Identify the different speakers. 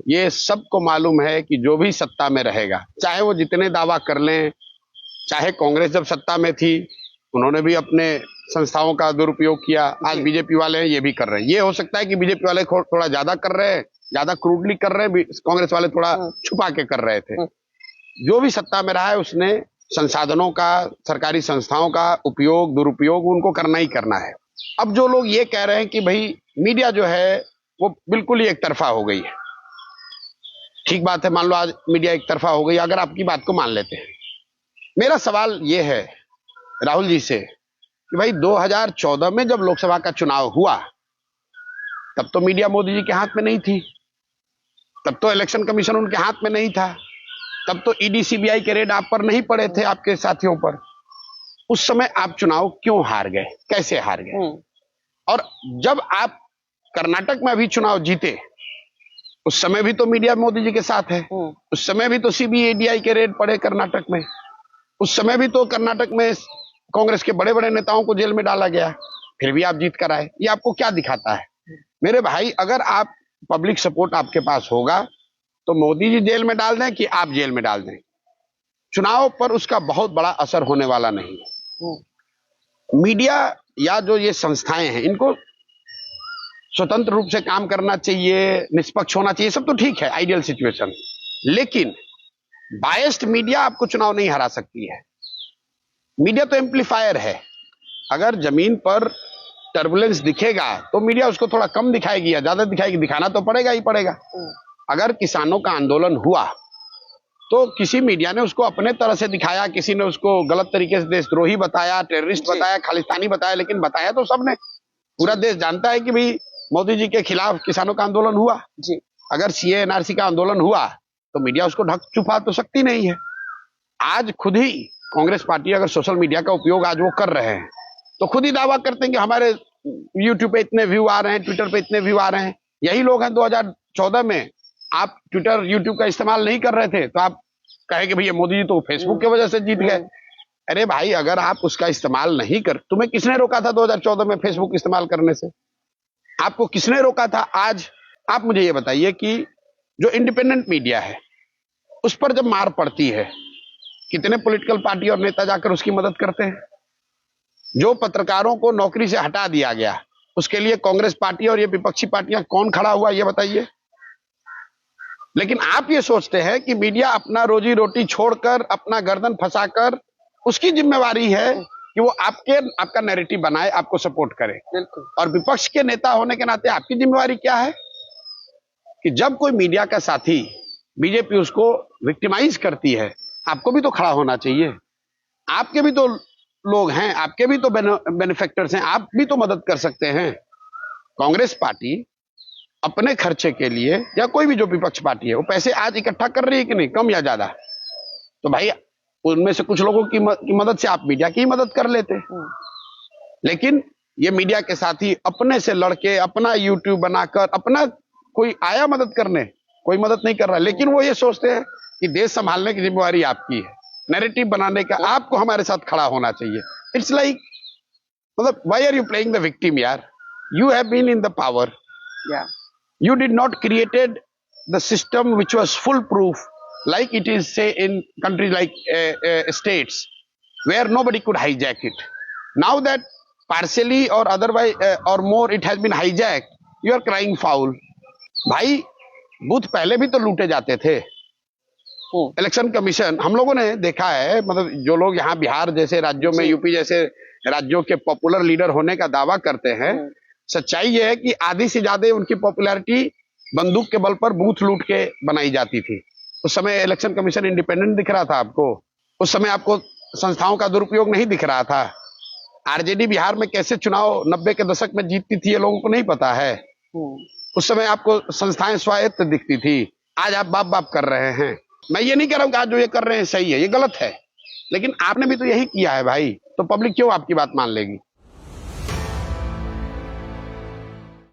Speaker 1: ये सबको मालूम है कि जो भी सत्ता में रहेगा, चाहे वो जितने दावा कर लें, चाहे कांग्रेस जब सत्ता में थी उन्होंने भी अपने संस्थाओं का दुरुपयोग किया, आज बीजेपी वाले हैं ये भी कर रहे हैं। ये हो सकता है कि बीजेपी वाले थोड़ा ज्यादा कर रहे हैं, ज्यादा क्रूडली कर रहे हैं, कांग्रेस वाले थोड़ा छुपा के कर रहे थे। जो भी सत्ता में रहा है उसने संसाधनों का, सरकारी संस्थाओं का उपयोग दुरुपयोग उनको करना ही करना है। अब जो लोग ये कह रहे हैं कि भाई मीडिया जो है वो बिल्कुल ही एक तरफा हो गई है, ठीक बात है, मान लो आज मीडिया एक तरफा हो गई, अगर आपकी बात को मान लेते हैं। मेरा सवाल ये है राहुल जी से कि भाई 2014 में जब लोकसभा का चुनाव हुआ तब तो मीडिया मोदी जी के हाथ में नहीं थी, तब तो इलेक्शन कमीशन उनके हाथ में नहीं था, तब तो ईडी सीबीआई के रेड आप पर नहीं पड़े थे, आपके साथियों पर। उस समय आप चुनाव क्यों हार गए, कैसे हार गए? और जब आप कर्नाटक में अभी चुनाव जीते उस समय भी तो मीडिया मोदी जी के साथ है, उस समय भी तो सीबीआई के रेड पड़े कर्नाटक में, उस समय भी तो कर्नाटक में कांग्रेस के बड़े बड़े नेताओं को जेल में डाला गया, फिर भी आप जीत कर आए। ये आपको क्या दिखाता है? मेरे भाई, अगर आप पब्लिक सपोर्ट आपके पास होगा तो मोदी जी जेल में डाल दें कि आप जेल में डाल दें, चुनाव पर उसका बहुत बड़ा असर होने वाला नहीं है। मीडिया या जो ये संस्थाएं हैं इनको स्वतंत्र रूप से काम करना चाहिए, निष्पक्ष होना चाहिए, सब तो ठीक है, आइडियल सिचुएशन। लेकिन बायस्ड मीडिया आपको चुनाव नहीं हरा सकती है। मीडिया तो एम्पलीफायर है, अगर जमीन पर टर्बुलेंस दिखेगा तो मीडिया उसको थोड़ा कम दिखाएगी या ज्यादा दिखाएगी, दिखाना तो पड़ेगा ही पड़ेगा। अगर किसानों का आंदोलन हुआ तो किसी मीडिया ने उसको अपने तरह से दिखाया, किसी ने उसको गलत तरीके से देशद्रोही बताया, टेररिस्ट बताया, खालिस्तानी बताया, लेकिन बताया तो सबने। पूरा देश जानता है कि भाई मोदी जी के खिलाफ किसानों का आंदोलन हुआ जी। अगर सीए एनआरसी का आंदोलन हुआ तो मीडिया उसको ढक छुपा तो सकती नहीं है। आज खुद ही कांग्रेस पार्टी अगर सोशल मीडिया का उपयोग आज वो कर रहे हैं तो खुद ही दावा करते हैं कि हमारे यूट्यूब पे इतने व्यू आ रहे हैं, ट्विटर पे इतने व्यू आ रहे हैं। यही लोग हैं 2014 में आप ट्विटर यूट्यूब का इस्तेमाल नहीं कर रहे थे तो आप कहे कि भैया मोदी जी तो फेसबुक की वजह से जीत गए। अरे भाई, अगर आप उसका इस्तेमाल नहीं कर, तुम्हें किसने रोका था 2014 में फेसबुक इस्तेमाल करने से? आपको किसने रोका था? आज आप मुझे ये बताइए कि जो इंडिपेंडेंट मीडिया है उस पर जब मार पड़ती है, कितने पॉलिटिकल पार्टी और नेता जाकर उसकी मदद करते हैं? जो पत्रकारों को नौकरी से हटा दिया गया उसके लिए कांग्रेस पार्टी और ये विपक्षी पार्टियां कौन खड़ा हुआ, ये बताइए। लेकिन आप ये सोचते हैं कि मीडिया अपना रोजी रोटी छोड़कर, अपना गर्दन फंसाकर, उसकी जिम्मेवारी है कि वो आपका नैरेटिव बनाए, आपको सपोर्ट करे। बिल्कुल। और विपक्ष के नेता होने के नाते आपकी जिम्मेवारी क्या है कि जब कोई मीडिया का साथी, बीजेपी उसको विक्टिमाइज करती है, आपको भी तो खड़ा होना चाहिए। आपके भी तो लोग हैं, आपके भी तो बेनिफिक्टर्स हैं, आप भी तो मदद कर सकते हैं। कांग्रेस पार्टी अपने खर्चे के लिए या कोई भी जो विपक्ष पार्टी है वो पैसे आज इकट्ठा कर रही है कि नहीं, कम या ज्यादा? तो भाई उनमें से कुछ लोगों की मदद से आप मीडिया की मदद कर लेते। लेकिन ये मीडिया के साथी अपने से लड़के, अपना यूट्यूब बनाकर, अपना कोई आया मदद करने, कोई मदद नहीं कर रहा। लेकिन वो ये सोचते हैं कि देश संभालने की जिम्मेवारी आपकी है, नैरेटिव बनाने का आपको हमारे साथ खड़ा होना चाहिए। इट्स लाइक, मतलब why are you playing the victim यार? You have been in the power, you did not created the system which was full proof like it is say in countries like states where nobody could hijack it. Now that partially or otherwise or more it has been hijacked, you are crying foul. भाई, booth पहले भी तो लूटे जाते थे। Election commission, हम लोगों ने देखा है, मतलब जो लोग यहाँ बिहार जैसे राज्यों में, यूपी जैसे राज्यों के पॉपुलर लीडर होने का दावा करते हैं, सच्चाई यह है कि आधी से ज्यादा उनकी पॉपुलैरिटी बंदूक के बल पर बूथ लूट के बनाई जाती थी। उस समय इलेक्शन कमीशन इंडिपेंडेंट दिख रहा था आपको, उस समय आपको संस्थाओं का दुरुपयोग नहीं दिख रहा था। आरजेडी बिहार में कैसे चुनाव 90 के दशक में जीतती थी ये लोगों को नहीं पता है। उस समय आपको संस्थाएं स्वायत्त दिखती थी, आज आप बाप बाप कर रहे हैं। मैं ये नहीं कह रहा हूं कि आज जो ये कर रहे हैं सही है, ये गलत है, लेकिन आपने भी तो यही किया है भाई, तो पब्लिक क्यों आपकी बात मान लेगी?